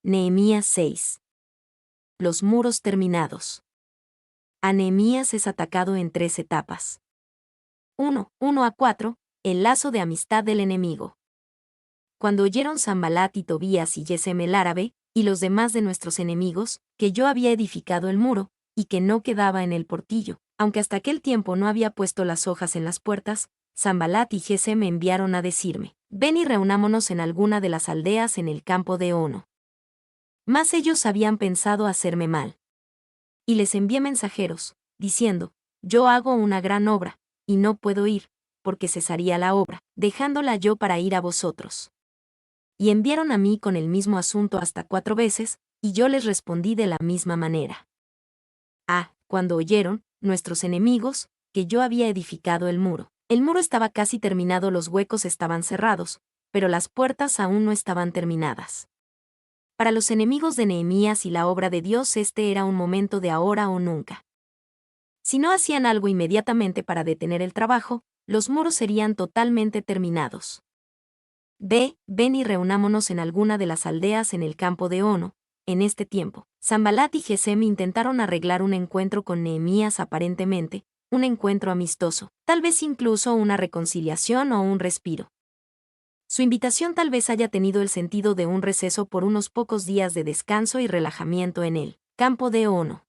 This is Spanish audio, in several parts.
Nehemías 6. Los muros terminados. A Nehemías es atacado en 3 etapas. 1 a 4. El lazo de amistad del enemigo. Cuando oyeron Sanbalat y Tobías y Gesem el árabe, y los demás de nuestros enemigos, que yo había edificado el muro, y que no quedaba en el portillo, aunque hasta aquel tiempo no había puesto las hojas en las puertas, Sanbalat y Gesem me enviaron a decirme: ven y reunámonos en alguna de las aldeas en el campo de Ono. Mas ellos habían pensado hacerme mal. Y les envié mensajeros, diciendo: yo hago una gran obra, y no puedo ir, porque cesaría la obra, dejándola yo para ir a vosotros. Y enviaron a mí con el mismo asunto hasta 4 veces, y yo les respondí de la misma manera. Cuando oyeron, nuestros enemigos, que yo había edificado el muro. El muro estaba casi terminado, los huecos estaban cerrados, pero las puertas aún no estaban terminadas. Para los enemigos de Nehemías y la obra de Dios este era un momento de ahora o nunca. Si no hacían algo inmediatamente para detener el trabajo, los muros serían totalmente terminados. Ven y reunámonos en alguna de las aldeas en el campo de Ono. En este tiempo, Sanbalat y Gesem intentaron arreglar un encuentro con Nehemías, aparentemente, un encuentro amistoso, tal vez incluso una reconciliación o un respiro. Su invitación tal vez haya tenido el sentido de un receso por unos pocos días de descanso y relajamiento en el campo de Ono.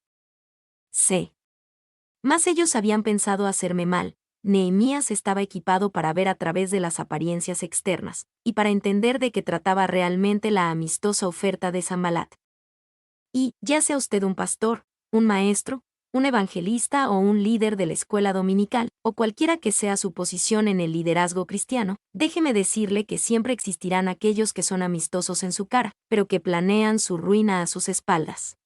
Mas ellos habían pensado hacerme mal. Nehemías estaba equipado para ver a través de las apariencias externas, y para entender de qué trataba realmente la amistosa oferta de Sanbalat. Y, ya sea usted un pastor, un maestro, un evangelista o un líder de la escuela dominical, o cualquiera que sea su posición en el liderazgo cristiano, déjeme decirle que siempre existirán aquellos que son amistosos en su cara, pero que planean su ruina a sus espaldas.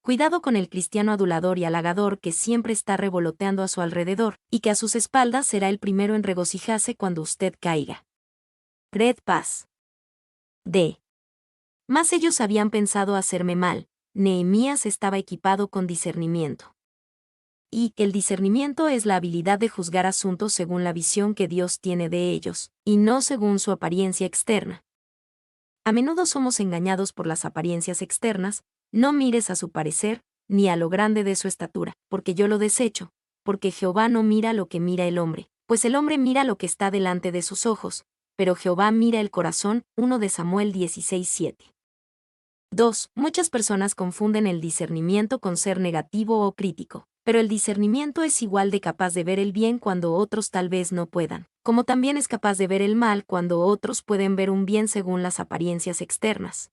Cuidado con el cristiano adulador y halagador que siempre está revoloteando a su alrededor, y que a sus espaldas será el primero en regocijarse cuando usted caiga. Red Paz. Mas ellos habían pensado hacerme mal. Nehemías estaba equipado con discernimiento. Y el discernimiento es la habilidad de juzgar asuntos según la visión que Dios tiene de ellos, y no según su apariencia externa. A menudo somos engañados por las apariencias externas. No mires a su parecer, ni a lo grande de su estatura, porque yo lo desecho, porque Jehová no mira lo que mira el hombre, pues el hombre mira lo que está delante de sus ojos, pero Jehová mira el corazón. 1 de Samuel 16:7. 2. Muchas personas confunden el discernimiento con ser negativo o crítico, pero el discernimiento es igual de capaz de ver el bien cuando otros tal vez no puedan, como también es capaz de ver el mal cuando otros pueden ver un bien según las apariencias externas.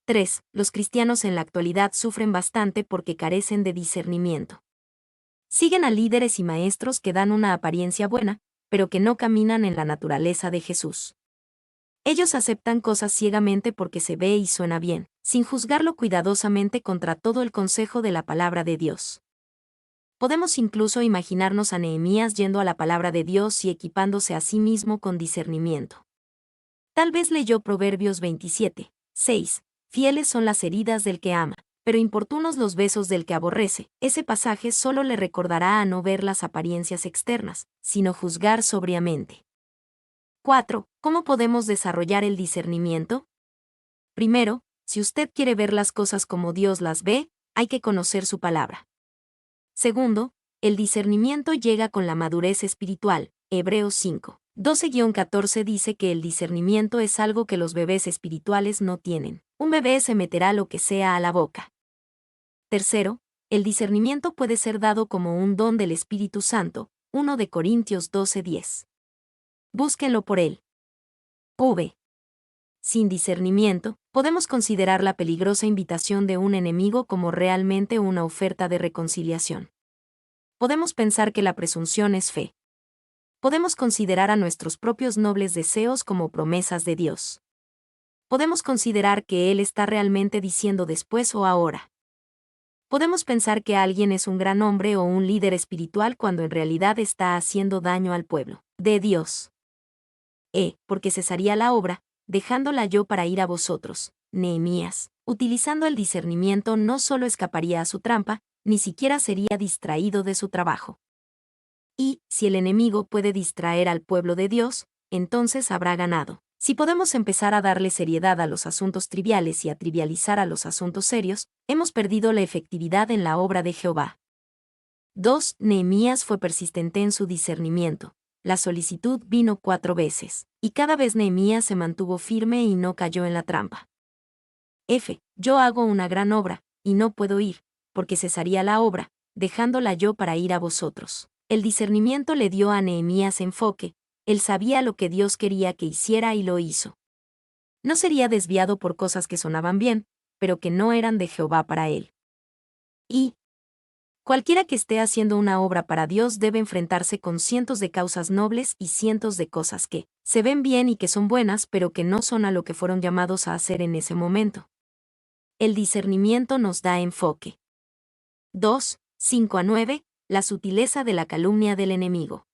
3. Los cristianos en la actualidad sufren bastante porque carecen de discernimiento. Siguen a líderes y maestros que dan una apariencia buena, pero que no caminan en la naturaleza de Jesús. Ellos aceptan cosas ciegamente porque se ve y suena bien, sin juzgarlo cuidadosamente contra todo el consejo de la palabra de Dios. Podemos incluso imaginarnos a Nehemías yendo a la palabra de Dios y equipándose a sí mismo con discernimiento. Tal vez leyó Proverbios 27:6. Fieles son las heridas del que ama, pero importunos los besos del que aborrece. Ese pasaje solo le recordará a no ver las apariencias externas, sino juzgar sobriamente. 4. ¿Cómo podemos desarrollar el discernimiento? Primero, si usted quiere ver las cosas como Dios las ve, hay que conocer su palabra. Segundo, el discernimiento llega con la madurez espiritual. Hebreos 5:12-14 dice que el discernimiento es algo que los bebés espirituales no tienen. Un bebé se meterá lo que sea a la boca. Tercero, el discernimiento puede ser dado como un don del Espíritu Santo. 1 de Corintios 12:10. Búsquenlo por él. Sin discernimiento, podemos considerar la peligrosa invitación de un enemigo como realmente una oferta de reconciliación. Podemos pensar que la presunción es fe. Podemos considerar a nuestros propios nobles deseos como promesas de Dios. Podemos considerar que Él está realmente diciendo después o ahora. Podemos pensar que alguien es un gran hombre o un líder espiritual cuando en realidad está haciendo daño al pueblo de Dios. Porque cesaría la obra, dejándola yo para ir a vosotros. Nehemías, utilizando el discernimiento, no solo escaparía a su trampa, ni siquiera sería distraído de su trabajo. Y, si el enemigo puede distraer al pueblo de Dios, entonces habrá ganado. Si podemos empezar a darle seriedad a los asuntos triviales y a trivializar a los asuntos serios, hemos perdido la efectividad en la obra de Jehová. 2. Nehemías fue persistente en su discernimiento. La solicitud vino 4 veces, y cada vez Nehemías se mantuvo firme y no cayó en la trampa. Yo hago una gran obra, y no puedo ir, porque cesaría la obra, dejándola yo para ir a vosotros. El discernimiento le dio a Nehemías enfoque, él sabía lo que Dios quería que hiciera y lo hizo. No sería desviado por cosas que sonaban bien, pero que no eran de Jehová para él. Y cualquiera que esté haciendo una obra para Dios debe enfrentarse con cientos de causas nobles y cientos de cosas que se ven bien y que son buenas, pero que no son a lo que fueron llamados a hacer en ese momento. El discernimiento nos da enfoque. 2, 5-9, la sutileza de la calumnia del enemigo.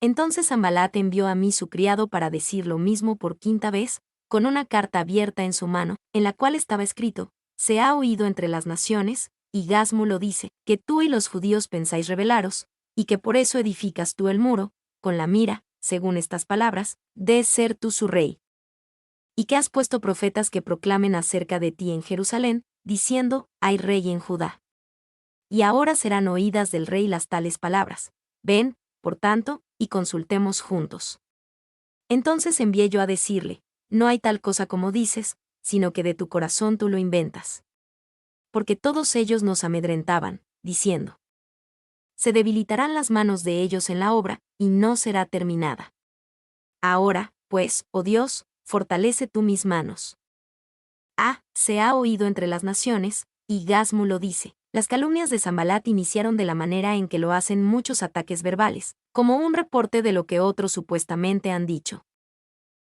Entonces Sanbalat envió a mí su criado para decir lo mismo por 5ª vez, con una carta abierta en su mano, en la cual estaba escrito: se ha oído entre las naciones, y Gasmu lo dice, que tú y los judíos pensáis rebelaros, y que por eso edificas tú el muro, con la mira, según estas palabras, de ser tú su rey. Y que has puesto profetas que proclamen acerca de ti en Jerusalén, diciendo: hay rey en Judá. Y ahora serán oídas del rey las tales palabras. Ven, por tanto, y consultemos juntos. Entonces envié yo a decirle: no hay tal cosa como dices, sino que de tu corazón tú lo inventas. Porque todos ellos nos amedrentaban, diciendo: se debilitarán las manos de ellos en la obra, y no será terminada. Ahora, pues, oh Dios, fortalece tú mis manos. Se ha oído entre las naciones, y Gasmu lo dice. Las calumnias de Sanbalat iniciaron de la manera en que lo hacen muchos ataques verbales, como un reporte de lo que otros supuestamente han dicho.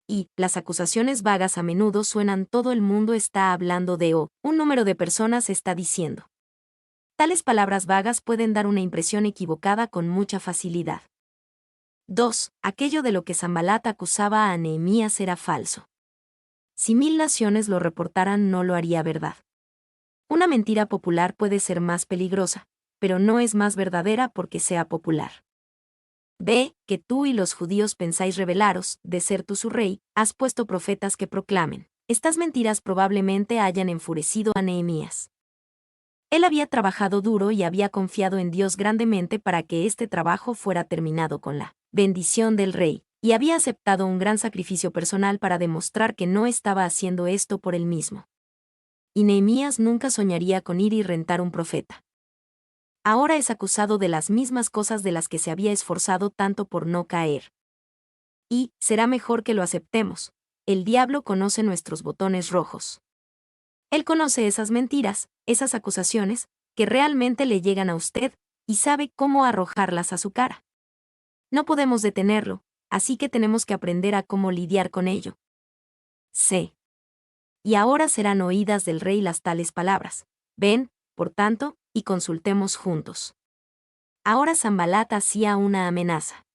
Y las acusaciones vagas a menudo suenan: todo el mundo está hablando de, o un número de personas está diciendo. Tales palabras vagas pueden dar una impresión equivocada con mucha facilidad. 2. Aquello de lo que Sanbalat acusaba a Nehemías era falso. Si 1000 naciones lo reportaran, no lo haría verdad. Una mentira popular puede ser más peligrosa, pero no es más verdadera porque sea popular. Que tú y los judíos pensáis rebelaros, de ser tú su rey, has puesto profetas que proclamen. Estas mentiras probablemente hayan enfurecido a Nehemías. Él había trabajado duro y había confiado en Dios grandemente para que este trabajo fuera terminado con la bendición del rey, y había aceptado un gran sacrificio personal para demostrar que no estaba haciendo esto por él mismo. Y Nehemías nunca soñaría con ir y rentar un profeta. Ahora es acusado de las mismas cosas de las que se había esforzado tanto por no caer. Y será mejor que lo aceptemos. El diablo conoce nuestros botones rojos. Él conoce esas mentiras, esas acusaciones, que realmente le llegan a usted, y sabe cómo arrojarlas a su cara. No podemos detenerlo, así que tenemos que aprender a cómo lidiar con ello. Y ahora serán oídas del rey las tales palabras. Ven, por tanto, y consultemos juntos. Ahora Sanbalat hacía una amenaza.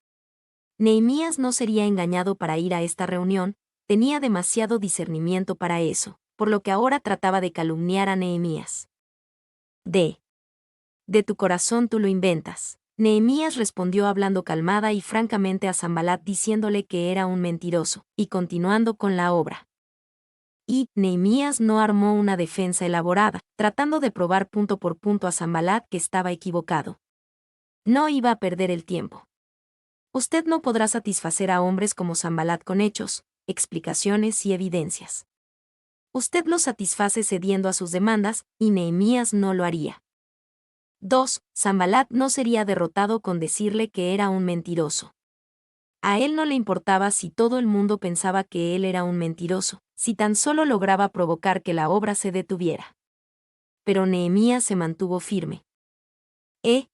Nehemías no sería engañado para ir a esta reunión, tenía demasiado discernimiento para eso, por lo que ahora trataba de calumniar a Nehemías. De tu corazón tú lo inventas. Nehemías respondió hablando calmada y francamente a Sanbalat, diciéndole que era un mentiroso, y continuando con la obra. Y Nehemías no armó una defensa elaborada, tratando de probar punto por punto a Sanbalat que estaba equivocado. No iba a perder el tiempo. Usted no podrá satisfacer a hombres como Sanbalat con hechos, explicaciones y evidencias. Usted los satisface cediendo a sus demandas, y Nehemías no lo haría. 2. Sanbalat no sería derrotado con decirle que era un mentiroso. A él no le importaba si todo el mundo pensaba que él era un mentiroso, si tan solo lograba provocar que la obra se detuviera. Pero Nehemías se mantuvo firme.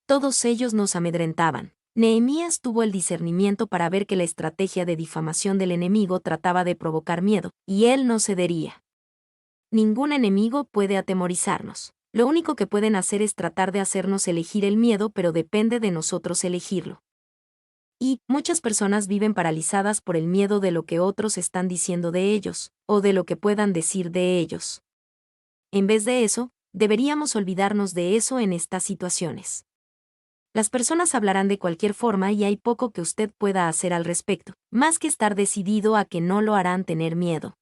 Todos ellos nos amedrentaban. Nehemías tuvo el discernimiento para ver que la estrategia de difamación del enemigo trataba de provocar miedo, y él no cedería. Ningún enemigo puede atemorizarnos. Lo único que pueden hacer es tratar de hacernos elegir el miedo, pero depende de nosotros elegirlo. Y muchas personas viven paralizadas por el miedo de lo que otros están diciendo de ellos, o de lo que puedan decir de ellos. En vez de eso, deberíamos olvidarnos de eso en estas situaciones. Las personas hablarán de cualquier forma y hay poco que usted pueda hacer al respecto, más que estar decidido a que no lo harán tener miedo.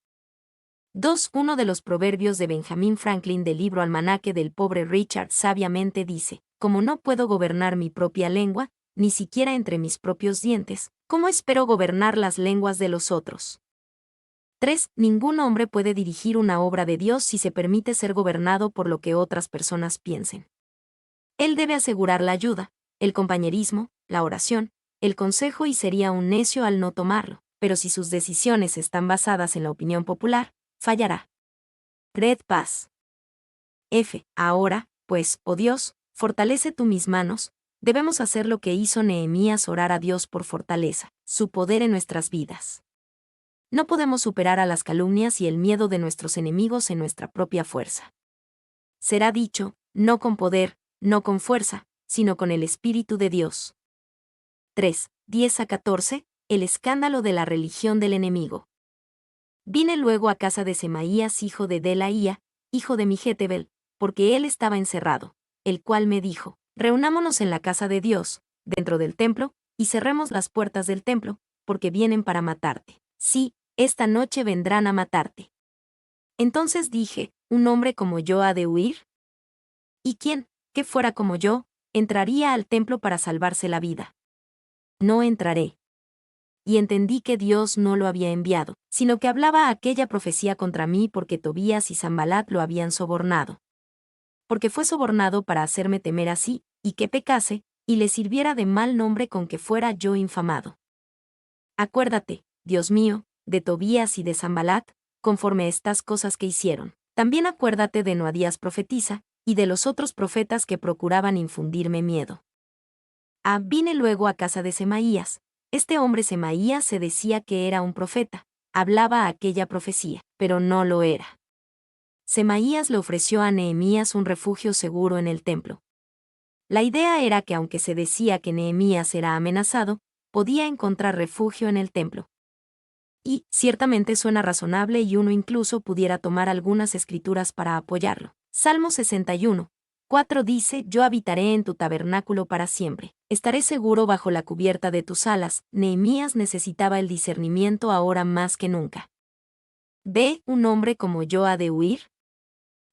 2. Uno de los proverbios de Benjamin Franklin del libro Almanaque del pobre Richard sabiamente dice: como no puedo gobernar mi propia lengua, ni siquiera entre mis propios dientes, ¿cómo espero gobernar las lenguas de los otros? 3. Ningún hombre puede dirigir una obra de Dios si se permite ser gobernado por lo que otras personas piensen. Él debe asegurar la ayuda, el compañerismo, la oración, el consejo y sería un necio al no tomarlo, pero si sus decisiones están basadas en la opinión popular, fallará. Red Paz. F. Ahora, pues, oh Dios, fortalece tú mis manos. Debemos hacer lo que hizo Nehemías: orar a Dios por fortaleza, su poder en nuestras vidas. No podemos superar a las calumnias y el miedo de nuestros enemigos en nuestra propia fuerza. Será dicho, no con poder, no con fuerza, sino con el Espíritu de Dios. 3. 10-14. El escándalo de la religión del enemigo. Vine luego a casa de Semaías hijo de Delaía, hijo de Mijetebel, porque él estaba encerrado, el cual me dijo: reunámonos en la casa de Dios, dentro del templo, y cerremos las puertas del templo, porque vienen para matarte. Sí, esta noche vendrán a matarte. Entonces dije: ¿un hombre como yo ha de huir? ¿Y quién, que fuera como yo, entraría al templo para salvarse la vida? No entraré. Y entendí que Dios no lo había enviado, sino que hablaba aquella profecía contra mí porque Tobías y Sanballat lo habían sobornado. Porque fue sobornado para hacerme temer así, y que pecase, y le sirviera de mal nombre con que fuera yo infamado. Acuérdate, Dios mío, de Tobías y de Sanballat, conforme a estas cosas que hicieron. También acuérdate de Noadías profetisa, y de los otros profetas que procuraban infundirme miedo. Vine luego a casa de Semaías. Este hombre Semaías se decía que era un profeta, hablaba aquella profecía, pero no lo era. Semaías le ofreció a Nehemías un refugio seguro en el templo. La idea era que aunque se decía que Nehemías era amenazado, podía encontrar refugio en el templo. Y, ciertamente suena razonable y uno incluso pudiera tomar algunas escrituras para apoyarlo. Salmo 61. 4 dice: yo habitaré en tu tabernáculo para siempre. Estaré seguro bajo la cubierta de tus alas. Nehemías necesitaba el discernimiento ahora más que nunca. ¿Ve un hombre como yo ha de huir?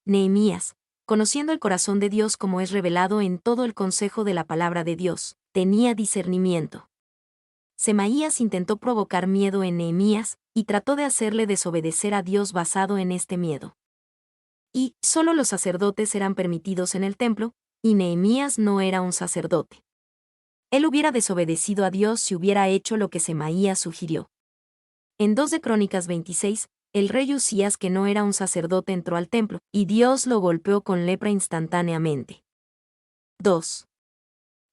Nehemías, conociendo el corazón de Dios como es revelado en todo el consejo de la palabra de Dios, tenía discernimiento. Semaías intentó provocar miedo en Nehemías, y trató de hacerle desobedecer a Dios basado en este miedo. Y solo los sacerdotes eran permitidos en el templo, y Nehemías no era un sacerdote. Él hubiera desobedecido a Dios si hubiera hecho lo que Semaías sugirió. En 2 de Crónicas 26, el rey Usías, que no era un sacerdote, entró al templo, y Dios lo golpeó con lepra instantáneamente. 2.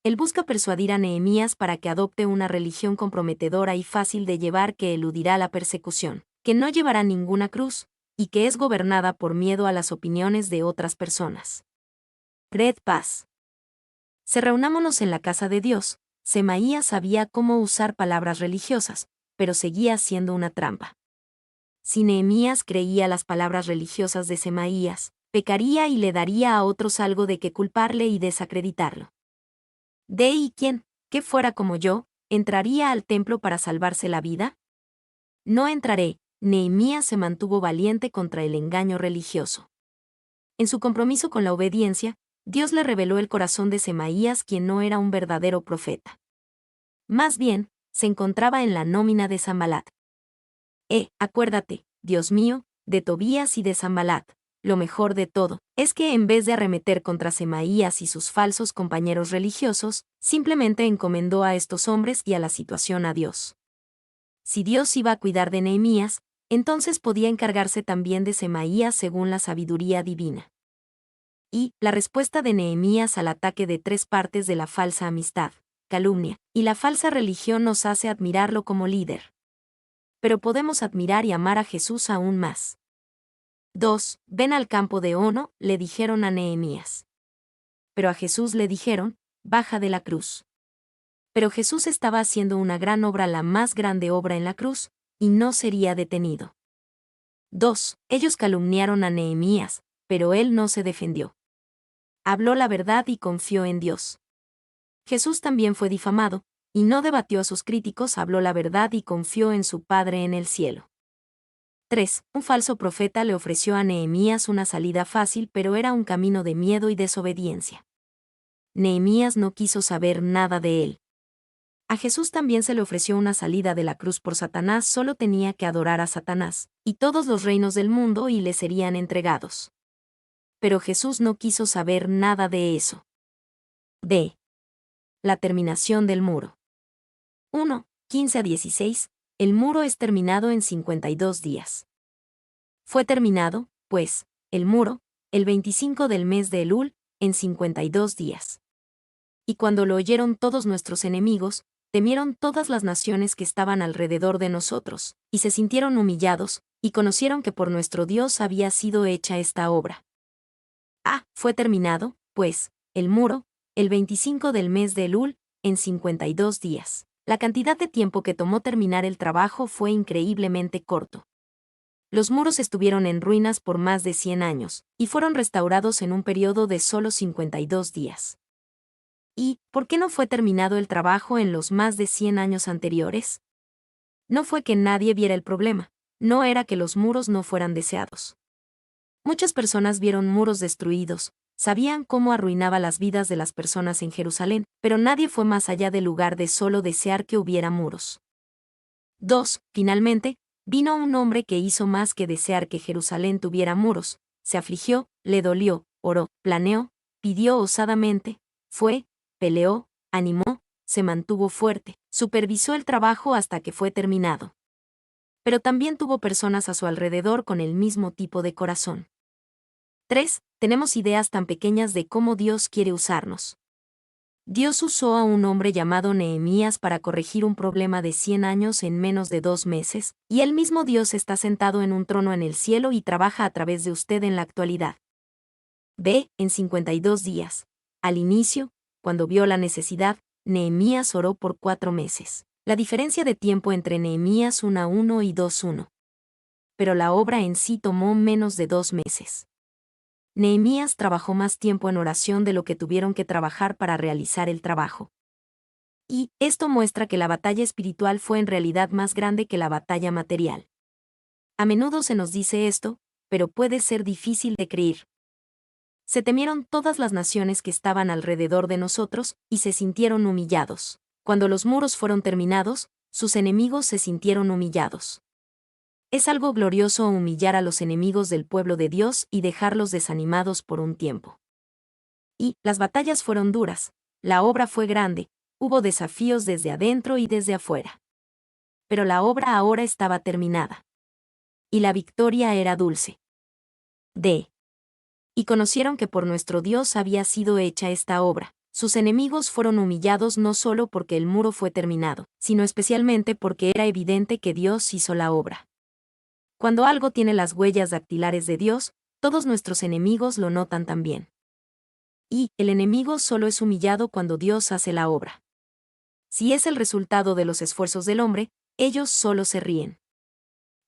Él busca persuadir a Nehemías para que adopte una religión comprometedora y fácil de llevar que eludirá la persecución, que no llevará ninguna cruz, y que es gobernada por miedo a las opiniones de otras personas. Red Paz. Reunámonos en la casa de Dios. Semaías sabía cómo usar palabras religiosas, pero seguía siendo una trampa. Si Nehemías creía las palabras religiosas de Semaías, pecaría y le daría a otros algo de que culparle y desacreditarlo. ¿Y quién, que fuera como yo, entraría al templo para salvarse la vida? No entraré. Nehemías se mantuvo valiente contra el engaño religioso. En su compromiso con la obediencia, Dios le reveló el corazón de Semaías, quien no era un verdadero profeta. Más bien, se encontraba en la nómina de Sanballat. Acuérdate, Dios mío, de Tobías y de Sanballat. Lo mejor de todo es que en vez de arremeter contra Semaías y sus falsos compañeros religiosos, simplemente encomendó a estos hombres y a la situación a Dios. Si Dios iba a cuidar de Nehemías, entonces podía encargarse también de Semaías según la sabiduría divina. Y la respuesta de Nehemías al ataque de 3 partes de la falsa amistad, calumnia y la falsa religión nos hace admirarlo como líder. Pero podemos admirar y amar a Jesús aún más. 2. Ven al campo de Ono, le dijeron a Nehemías. Pero a Jesús le dijeron: baja de la cruz. Pero Jesús estaba haciendo una gran obra, la más grande obra en la cruz, y no sería detenido. 2. Ellos calumniaron a Nehemías, pero él no se defendió. Habló la verdad y confió en Dios. Jesús también fue difamado, y no debatió a sus críticos, habló la verdad y confió en su Padre en el cielo. 3. Un falso profeta le ofreció a Nehemías una salida fácil, pero era un camino de miedo y desobediencia. Nehemías no quiso saber nada de él. A Jesús también se le ofreció una salida de la cruz por Satanás, solo tenía que adorar a Satanás, y todos los reinos del mundo y le serían entregados. Pero Jesús no quiso saber nada de eso. D. La terminación del muro. 1. 15-16. El muro es terminado en 52 días. Fue terminado, pues, el muro, el 25 del mes de Elul, en 52 días. Y cuando lo oyeron todos nuestros enemigos, temieron todas las naciones que estaban alrededor de nosotros, y se sintieron humillados, y conocieron que por nuestro Dios había sido hecha esta obra. Fue terminado, pues, el muro, el 25 del mes de Elul, en 52 días. La cantidad de tiempo que tomó terminar el trabajo fue increíblemente corto. Los muros estuvieron en ruinas por más de 100 años, y fueron restaurados en un periodo de solo 52 días. ¿Y por qué no fue terminado el trabajo en los más de 100 años anteriores? No fue que nadie viera el problema, no era que los muros no fueran deseados. Muchas personas vieron muros destruidos, sabían cómo arruinaba las vidas de las personas en Jerusalén, pero nadie fue más allá del lugar de solo desear que hubiera muros. 2. Finalmente, vino un hombre que hizo más que desear que Jerusalén tuviera muros, se afligió, le dolió, oró, planeó, pidió osadamente, fue, peleó, animó, se mantuvo fuerte, supervisó el trabajo hasta que fue terminado. Pero también tuvo personas a su alrededor con el mismo tipo de corazón. 3. Tenemos ideas tan pequeñas de cómo Dios quiere usarnos. Dios usó a un hombre llamado Nehemías para corregir un problema de 100 años en menos de 2 meses, y el mismo Dios está sentado en un trono en el cielo y trabaja a través de usted en la actualidad. En 52 días. Al inicio, cuando vio la necesidad, Nehemías oró por 4 meses. La diferencia de tiempo entre Nehemías 1:1 y 2:1. Pero la obra en sí tomó menos de 2 meses. Nehemías trabajó más tiempo en oración de lo que tuvieron que trabajar para realizar el trabajo. Y esto muestra que la batalla espiritual fue en realidad más grande que la batalla material. A menudo se nos dice esto, pero puede ser difícil de creer. Se temieron todas las naciones que estaban alrededor de nosotros, y se sintieron humillados. Cuando los muros fueron terminados, sus enemigos se sintieron humillados. Es algo glorioso humillar a los enemigos del pueblo de Dios y dejarlos desanimados por un tiempo. Y las batallas fueron duras, la obra fue grande, hubo desafíos desde adentro y desde afuera. Pero la obra ahora estaba terminada. Y la victoria era dulce. Y conocieron que por nuestro Dios había sido hecha esta obra. Sus enemigos fueron humillados no solo porque el muro fue terminado, sino especialmente porque era evidente que Dios hizo la obra. Cuando algo tiene las huellas dactilares de Dios, todos nuestros enemigos lo notan también. Y el enemigo solo es humillado cuando Dios hace la obra. Si es el resultado de los esfuerzos del hombre, ellos solo se ríen.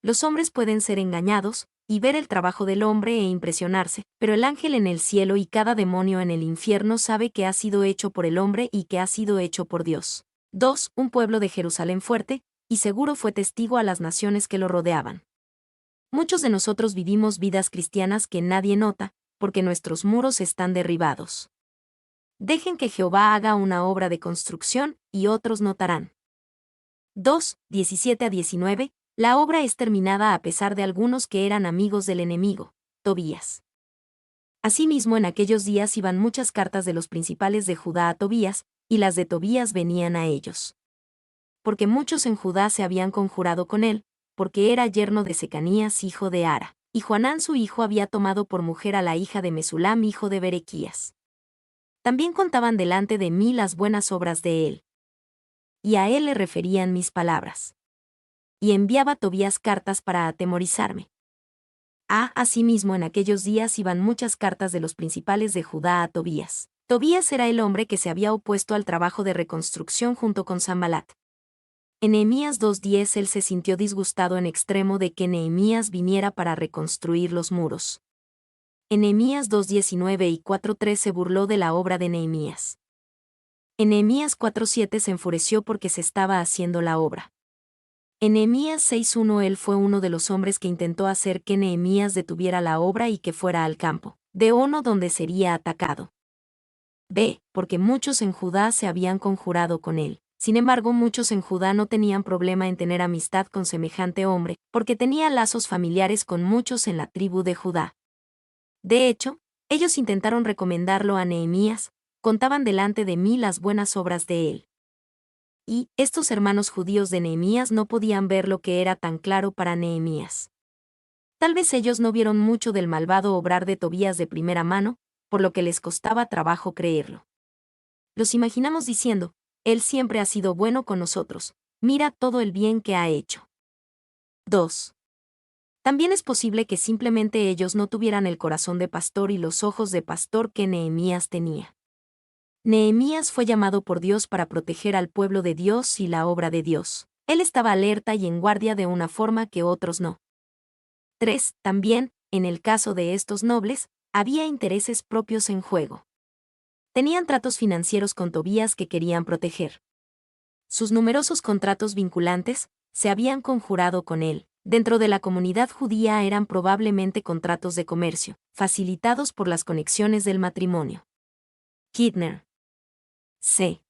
Los hombres pueden ser engañados, y ver el trabajo del hombre e impresionarse, pero el ángel en el cielo y cada demonio en el infierno sabe que ha sido hecho por el hombre y que ha sido hecho por Dios. 2. Un pueblo de Jerusalén fuerte, y seguro fue testigo a las naciones que lo rodeaban. Muchos de nosotros vivimos vidas cristianas que nadie nota, porque nuestros muros están derribados. Dejen que Jehová haga una obra de construcción, y otros notarán. 2. 17-19. La obra es terminada a pesar de algunos que eran amigos del enemigo, Tobías. Asimismo, en aquellos días iban muchas cartas de los principales de Judá a Tobías, y las de Tobías venían a ellos. Porque muchos en Judá se habían conjurado con él, porque era yerno de Secanías hijo de Ara, y Joanán su hijo había tomado por mujer a la hija de Mesulam hijo de Berequías. También contaban delante de mí las buenas obras de él. Y a él le referían mis palabras. Y enviaba Tobías cartas para atemorizarme. Asimismo en aquellos días iban muchas cartas de los principales de Judá a Tobías. Tobías era el hombre que se había opuesto al trabajo de reconstrucción junto con Sanbalat. En Nehemías 2:10 él se sintió disgustado en extremo de que Nehemías viniera para reconstruir los muros. En Nehemías 2:19 y 4:3 se burló de la obra de Nehemías. En Nehemías 4:7 se enfureció porque se estaba haciendo la obra. En Nehemías 6:1 él fue uno de los hombres que intentó hacer que Nehemías detuviera la obra y que fuera al campo de Ono donde sería atacado. B. Porque muchos en Judá se habían conjurado con él. Sin embargo, muchos en Judá no tenían problema en tener amistad con semejante hombre, porque tenía lazos familiares con muchos en la tribu de Judá. De hecho, ellos intentaron recomendarlo a Nehemías, contaban delante de mí las buenas obras de él. Y estos hermanos judíos de Nehemías no podían ver lo que era tan claro para Nehemías. Tal vez ellos no vieron mucho del malvado obrar de Tobías de primera mano, por lo que les costaba trabajo creerlo. Los imaginamos diciendo, él siempre ha sido bueno con nosotros, mira todo el bien que ha hecho. 2. También es posible que simplemente ellos no tuvieran el corazón de pastor y los ojos de pastor que Nehemías tenía. Nehemías fue llamado por Dios para proteger al pueblo de Dios y la obra de Dios. Él estaba alerta y en guardia de una forma que otros no. 3. También, en el caso de estos nobles, había intereses propios en juego. Tenían tratos financieros con Tobías que querían proteger. Sus numerosos contratos vinculantes se habían conjurado con él. Dentro de la comunidad judía eran probablemente contratos de comercio, facilitados por las conexiones del matrimonio. Kidner. C.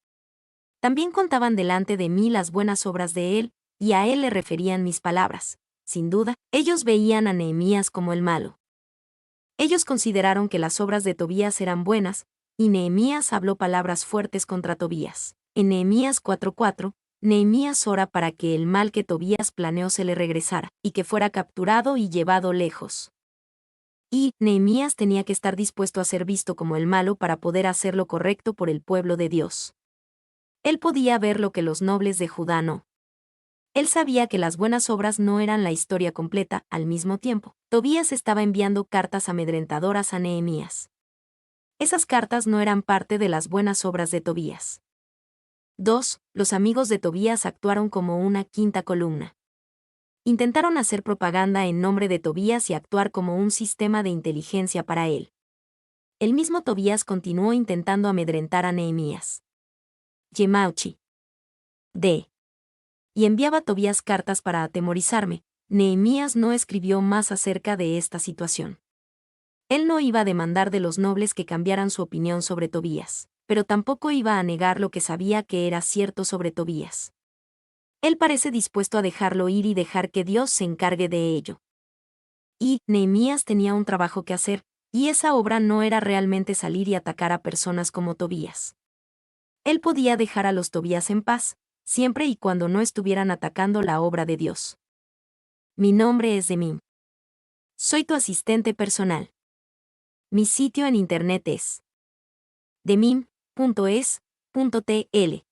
También contaban delante de mí las buenas obras de él, y a él le referían mis palabras. Sin duda, ellos veían a Nehemías como el malo. Ellos consideraron que las obras de Tobías eran buenas, y Nehemías habló palabras fuertes contra Tobías. En Nehemías 4:4, Nehemías ora para que el mal que Tobías planeó se le regresara, y que fuera capturado y llevado lejos. Y Nehemías tenía que estar dispuesto a ser visto como el malo para poder hacer lo correcto por el pueblo de Dios. Él podía ver lo que los nobles de Judá no. Él sabía que las buenas obras no eran la historia completa. Al mismo tiempo, Tobías estaba enviando cartas amedrentadoras a Nehemías. Esas cartas no eran parte de las buenas obras de Tobías. 2. Los amigos de Tobías actuaron como una quinta columna. Intentaron hacer propaganda en nombre de Tobías y actuar como un sistema de inteligencia para él. El mismo Tobías continuó intentando amedrentar a Nehemías. Yemauchi. D. Y enviaba a Tobías cartas para atemorizarme. Nehemías no escribió más acerca de esta situación. Él no iba a demandar de los nobles que cambiaran su opinión sobre Tobías, pero tampoco iba a negar lo que sabía que era cierto sobre Tobías. Él parece dispuesto a dejarlo ir y dejar que Dios se encargue de ello. Y Nehemías tenía un trabajo que hacer, y esa obra no era realmente salir y atacar a personas como Tobías. Él podía dejar a los Tobías en paz, siempre y cuando no estuvieran atacando la obra de Dios. Mi nombre es Demim. Soy tu asistente personal. Mi sitio en internet es demim.es.tl.